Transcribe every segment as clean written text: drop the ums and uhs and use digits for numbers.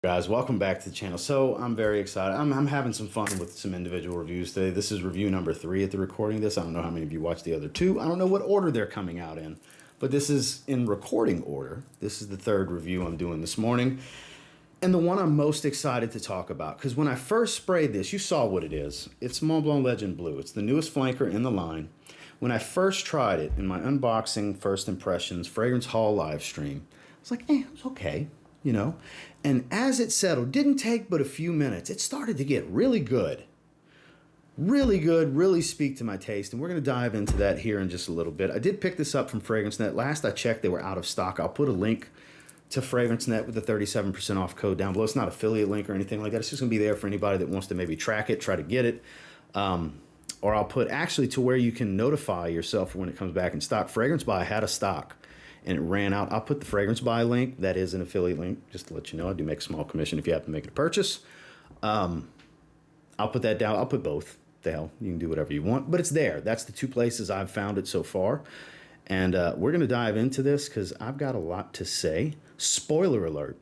Guys, welcome back to the channel. So I'm very excited. I'm having some fun with some individual reviews today. This is review number 3 at the recording of this. I don't know how many of you watched the other 2. I don't know what order they're coming out in, but this is in recording order. This is the 3rd review I'm doing this morning, and the one I'm most excited to talk about, because when I first sprayed this, you saw what it is. It's Mont Blanc Legend Blue. It's the newest flanker in the line. When I first tried it in my unboxing first impressions fragrance haul live stream, I was like, it's okay. You know, and as it settled, didn't take but a few minutes, it started to get really good, really speak to my taste. And we're going to dive into that here in just a little bit. I did pick this up from FragranceNet. Last I checked, they were out of stock. I'll put a link to FragranceNet with the 37% off code down below. It's not an affiliate link or anything like that. It's just going to be there for anybody that wants to maybe track it, try to get it. Or I'll put actually to where you can notify yourself when it comes back in stock. Fragrance Buy had a stock and it ran out. I'll put the Fragrance Buy link. That is an affiliate link, just to let you know. I do make a small commission if you have to make a purchase. I'll put that down. I'll put both. The hell, you can do whatever you want, but it's there. That's the 2 places I've found it so far. And we're going to dive into this because I've got a lot to say. Spoiler alert.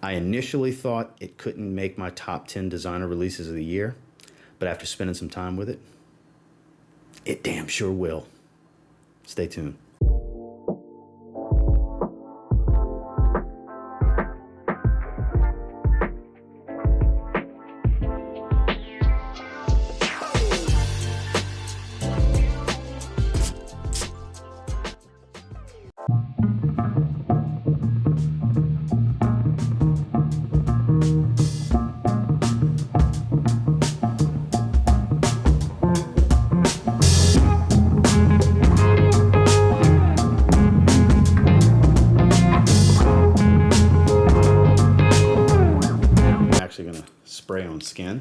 I initially thought it couldn't make my top 10 designer releases of the year, but after spending some time with it, it damn sure will. Stay tuned. Spray on skin.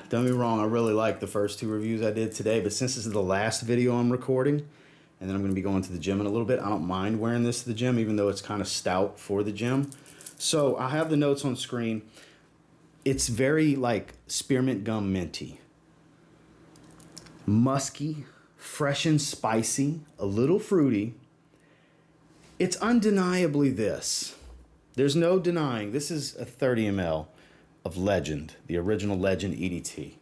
Don't get me wrong, I really like the first 2 reviews I did today, but since this is the last video I'm recording, and then I'm going to be going to the gym in a little bit, I don't mind wearing this to the gym, even though it's kind of stout for the gym. So I have the notes on screen. It's very like spearmint gum minty. Musky, fresh and spicy, a little fruity. It's undeniably this. There's no denying this is a 30 ml of Legend, the original Legend EDT.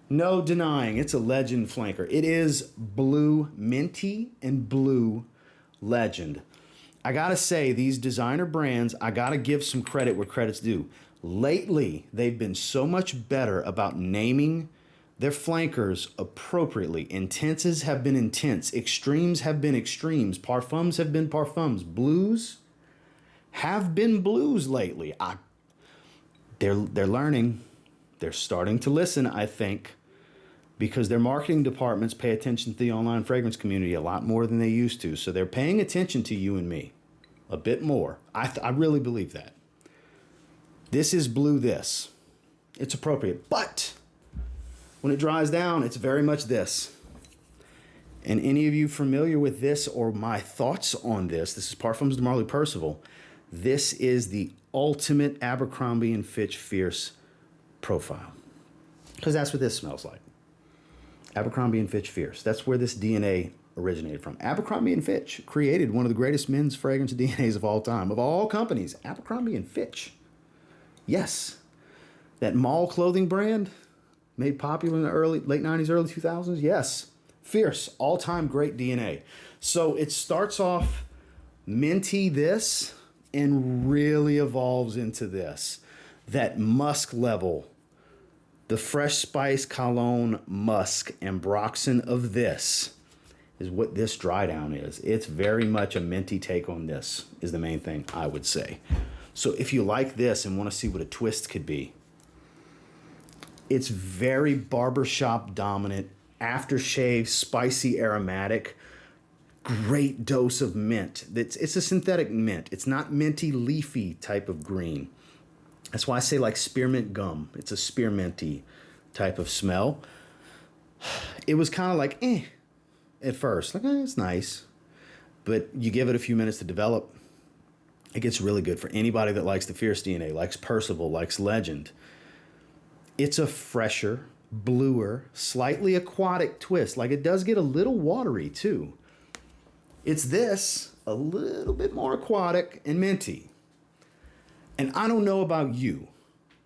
No denying it's a Legend flanker. It is blue minty and blue Legend. I gotta say, these designer brands, I gotta give some credit where credit's due. Lately, they've been so much better about naming their flankers appropriately. Intenses have been intense. Extremes have been extremes. Parfums have been parfums. Blues have been blues lately. They're learning. They're starting to listen, I think, because their marketing departments pay attention to the online fragrance community a lot more than they used to. So they're paying attention to you and me a bit more. I really believe that. This is blue this. It's appropriate. But when it dries down, it's very much this. And any of you familiar with this or my thoughts on this, this is Parfums de Marly Percival. This is the ultimate Abercrombie & Fitch Fierce profile. Because that's what this smells like. Abercrombie & Fitch Fierce. That's where this DNA originated from. Abercrombie & Fitch created one of the greatest men's fragrance DNAs of all time. Of all companies, Abercrombie & Fitch. Yes. That mall clothing brand made popular in the late 90s, early 2000s. Yes. Fierce. All-time great DNA. So it starts off minty this and really evolves into this. That musk level, the fresh spice cologne musk ambroxan of this is what this dry down is. It's very much a minty take on this is the main thing I would say. So if you like this and want to see what a twist could be, it's very barbershop dominant, aftershave, spicy aromatic, great dose of mint. It's a synthetic mint. It's not minty, leafy type of green. That's why I say like spearmint gum. It's a spearminty type of smell. It was kind of like, at first. Like, it's nice. But you give it a few minutes to develop, it gets really good for anybody that likes the Fierce DNA, likes Percival, likes Legend. It's a fresher, bluer, slightly aquatic twist. Like, it does get a little watery too. It's this a little bit more aquatic and minty. And I don't know about you,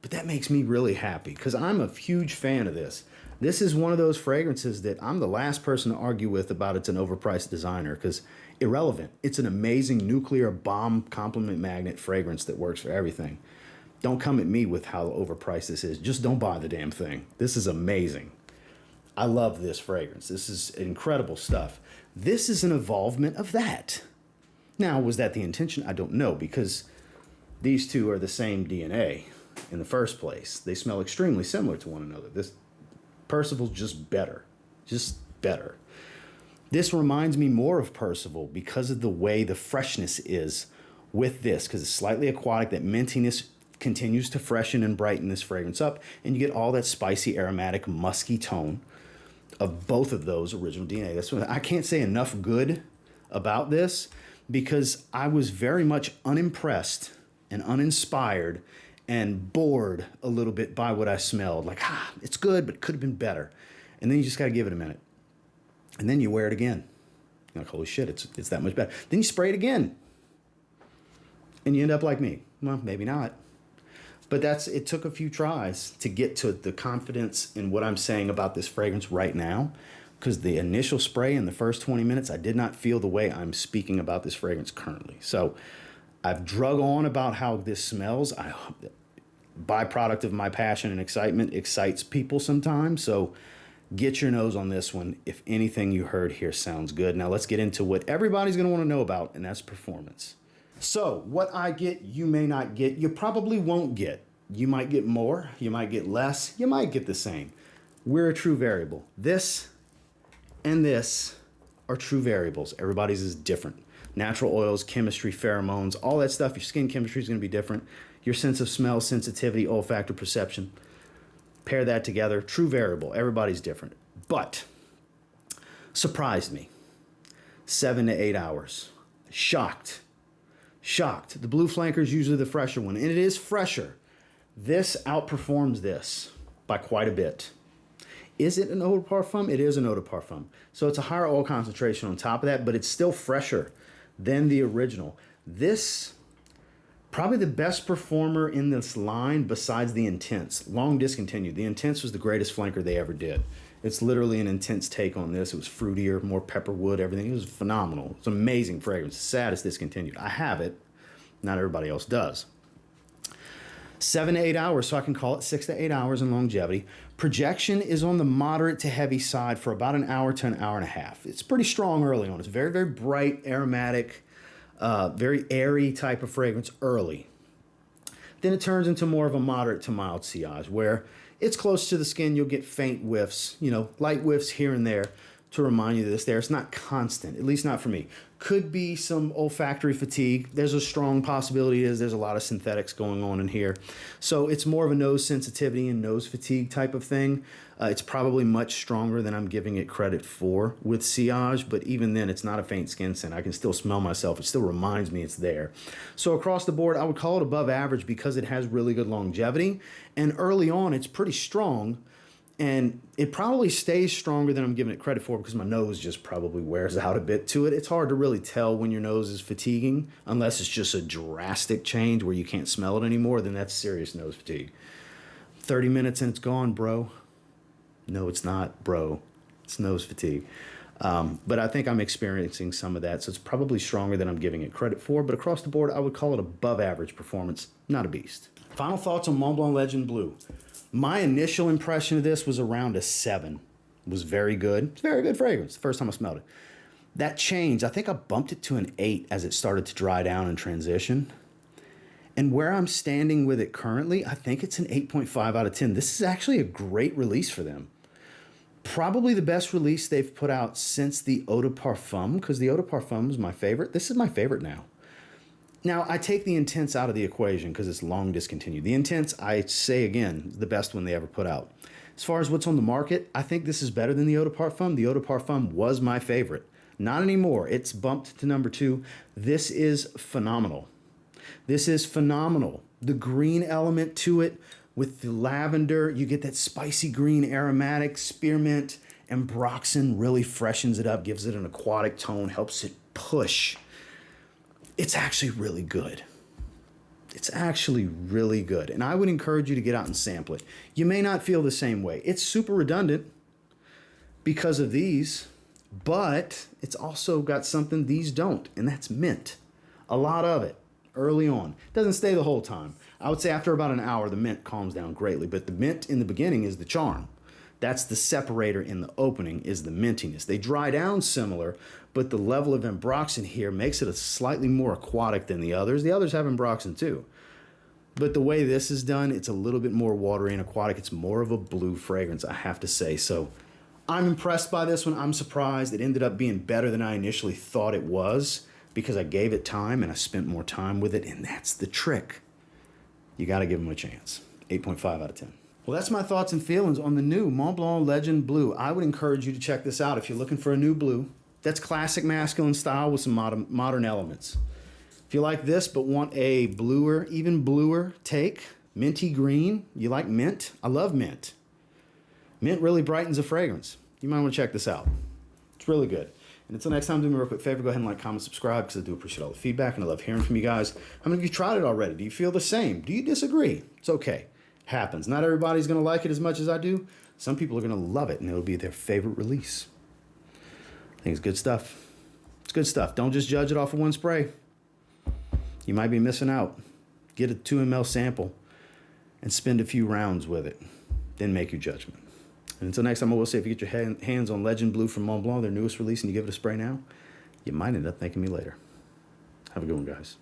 but that makes me really happy because I'm a huge fan of this. This is one of those fragrances that I'm the last person to argue with about it's an overpriced designer because irrelevant. It's an amazing nuclear bomb complement magnet fragrance that works for everything. Don't come at me with how overpriced this is. Just don't buy the damn thing. This is amazing. I love this fragrance. This is incredible stuff. This is an evolvement of that. Now, was that the intention? I don't know because these two are the same DNA in the first place. They smell extremely similar to one another. This Percival's just better. Just better. This reminds me more of Percival because of the way the freshness is with this, because it's slightly aquatic. That mintiness continues to freshen and brighten this fragrance up, and you get all that spicy, aromatic, musky tone of both of those original DNA. That's what I can't say enough good about this because I was very much unimpressed and uninspired and bored a little bit by what I smelled. Like, it's good, but it could have been better. And then you just got to give it a minute. And then you wear it again. You're like, holy shit, it's that much better. Then you spray it again. And you end up like me. Well, maybe not. But it took a few tries to get to the confidence in what I'm saying about this fragrance right now. Because the initial spray in the first 20 minutes, I did not feel the way I'm speaking about this fragrance currently. So I've drug on about how this smells. Byproduct of my passion and excitement excites people sometimes. So get your nose on this one if anything you heard here sounds good. Now let's get into what everybody's going to want to know about, and that's performance. So what I get, you may not get. You probably won't get. You might get more. You might get less. You might get the same. We're a true variable. This and this are true variables. Everybody's is different. Natural oils, chemistry, pheromones, all that stuff. Your skin chemistry is going to be different. Your sense of smell, sensitivity, olfactory perception. Pair that together. True variable. Everybody's different. But surprised me. 7 to 8 hours. Shocked. The Blue Flanker is usually the fresher one, and it is fresher. This outperforms this by quite a bit. Is it an eau de parfum? It is an eau de parfum. So it's a higher oil concentration on top of that, but it's still fresher than the original. This, probably the best performer in this line besides the Intense. Long discontinued. The Intense was the greatest flanker they ever did. It's literally an intense take on this. It was fruitier, more pepperwood, everything. It was phenomenal. It's an amazing fragrance. Sad it's discontinued. I have it. Not everybody else does. 7 to 8 hours, so I can call it 6 to 8 hours in longevity. Projection is on the moderate to heavy side for about an hour to an hour and a half. It's pretty strong early on. It's very, very bright, aromatic, very airy type of fragrance early. Then it turns into more of a moderate to mild sillage where it's close to the skin. You'll get faint whiffs, light whiffs here and there to remind you of this there. It's not constant, at least not for me. Could be some olfactory fatigue. There's a strong possibility there's a lot of synthetics going on in here. So it's more of a nose sensitivity and nose fatigue type of thing. It's probably much stronger than I'm giving it credit for with sillage, but even then it's not a faint skin scent. I can still smell myself. It still reminds me it's there. So across the board, I would call it above average because it has really good longevity. And early on, it's pretty strong. And it probably stays stronger than I'm giving it credit for because my nose just probably wears out a bit to it. It's hard to really tell when your nose is fatiguing unless it's just a drastic change where you can't smell it anymore. Then that's serious nose fatigue. 30 minutes and it's gone, bro. No, it's not, bro. It's nose fatigue. But I think I'm experiencing some of that. So it's probably stronger than I'm giving it credit for. But across the board, I would call it above average performance. Not a beast. Final thoughts on Mont Blanc Legend Blue. My initial impression of this was around a 7. It was very good. It's a very good fragrance. The first time I smelled it. That change, I think I bumped it to an 8 as it started to dry down and transition. And where I'm standing with it currently, I think it's an 8.5 out of 10. This is actually a great release for them. Probably the best release they've put out since the Eau de Parfum, because the Eau de Parfum was my favorite. This is my favorite now. Now, I take the Intense out of the equation because it's long discontinued. The Intense, I say again, is the best one they ever put out. As far as what's on the market, I think this is better than the Eau de Parfum. The Eau de Parfum was my favorite. Not anymore. It's bumped to number 2. This is phenomenal. This is phenomenal. The green element to it with the lavender, you get that spicy green aromatic, spearmint, and Broxen really freshens it up, gives it an aquatic tone, helps it push. It's actually really good. It's actually really good. And I would encourage you to get out and sample it. You may not feel the same way. It's super redundant because of these, but it's also got something these don't, and that's mint. A lot of it early on. It doesn't stay the whole time. I would say after about an hour, the mint calms down greatly, but the mint in the beginning is the charm. That's the separator in the opening, is the mintiness. They dry down similar, but the level of ambroxan here makes it a slightly more aquatic than the others. The others have ambroxan too. But the way this is done, it's a little bit more watery and aquatic. It's more of a blue fragrance, I have to say. So I'm impressed by this one. I'm surprised. It ended up being better than I initially thought it was because I gave it time and I spent more time with it, and that's the trick. You got to give them a chance. 8.5 out of 10. Well, that's my thoughts and feelings on the new Mont Blanc Legend Blue. I would encourage you to check this out if you're looking for a new blue. That's classic masculine style with some modern elements. If you like this but want a bluer, even bluer take, minty green, you like mint? I love mint. Mint really brightens a fragrance. You might want to check this out. It's really good. And until next time, do me a real quick favor. Go ahead and like, comment, subscribe, because I do appreciate all the feedback and I love hearing from you guys. How many of you tried it already? Do you feel the same? Do you disagree? It's okay. Happens. Not everybody's going to like it as much as I do. Some people are going to love it and it'll be their favorite release. I think it's good stuff. It's good stuff. Don't just judge it off of one spray. You might be missing out. Get a 2 ml sample and spend a few rounds with it. Then make your judgment. And until next time, I will say if you get your hands on Legend Blue from Mont Blanc, their newest release, and you give it a spray now, you might end up thanking me later. Have a good one, guys.